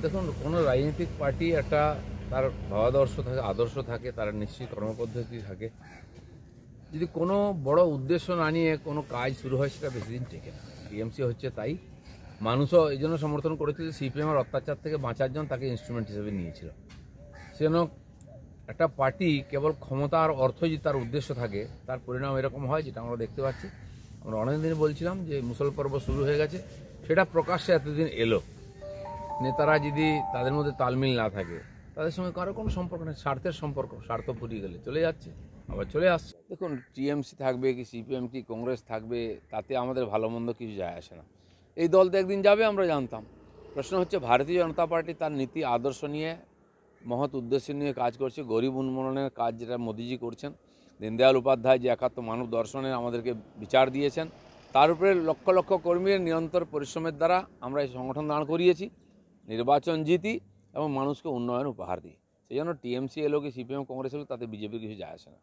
দেখুন, কোনো রাজনৈতিক পার্টি একটা তার ভাবাদর্শ থাকে, আদর্শ থাকে, তার নিশ্চিত কর্মপদ্ধতি থাকে। যদি কোনো বড় উদ্দেশ্য না নিয়ে কোনো কাজ শুরু হয়, সেটা বেশি দিন টেকে না। টিএমসি হচ্ছে তাই। মানুষও এই জন্য সমর্থন করেছিল, সিপিএমের অত্যাচার থেকে বাঁচার জন্য তাকে ইনস্ট্রুমেন্ট হিসেবে নিয়েছিল। সেজন্য একটা পার্টি কেবল ক্ষমতা আর অর্থ যদি তার উদ্দেশ্য থাকে, তার পরিণাম এরকম হয়, যেটা আমরা দেখতে পাচ্ছি। আমরা অনেকদিন বলছিলাম যে মুসল পর্ব শুরু হয়ে গেছে, সেটা প্রকাশ্যে এতদিন এলো। নেতারা যদি তাদের মধ্যে তালমিল না থাকে, তাদের সঙ্গে কারো কোনো সম্পর্ক নেই, স্বার্থের সম্পর্ক। স্বার্থ ফুরিয়ে গেলে চলে যাচ্ছে, আবার চলে আসছে। দেখুন, টিএমসি থাকবে কি সিপিএম কি কংগ্রেস থাকবে, তাতে আমাদের ভালো মন্দ কিছু যায় আসে না। এই দল তো একদিন যাবে, আমরা জানতাম। প্রশ্ন হচ্ছে ভারতীয় জনতা পার্টি তার নীতি আদর্শ নিয়ে, মহৎ উদ্দেশ্য নিয়ে কাজ করছে। গরিব উন্মূলনের কাজ যেটা মোদিজি করছেন, দীনদয়াল উপাধ্যায় যে একাত্ম মানব দর্শনের আমাদেরকে বিচার দিয়েছেন, তার উপরে লক্ষ লক্ষ কর্মীর নিরন্তর পরিশ্রমের দ্বারা আমরা এই সংগঠন দাঁড় করিয়েছি, নির্বাচন জিতি এবং মানুষকে উন্নয়ন উপহার দিই। সেই জন্য টিএমসি এলো কি সিপিএম কংগ্রেস এলো, তাতে বিজেপির কিছু যায় আসে না।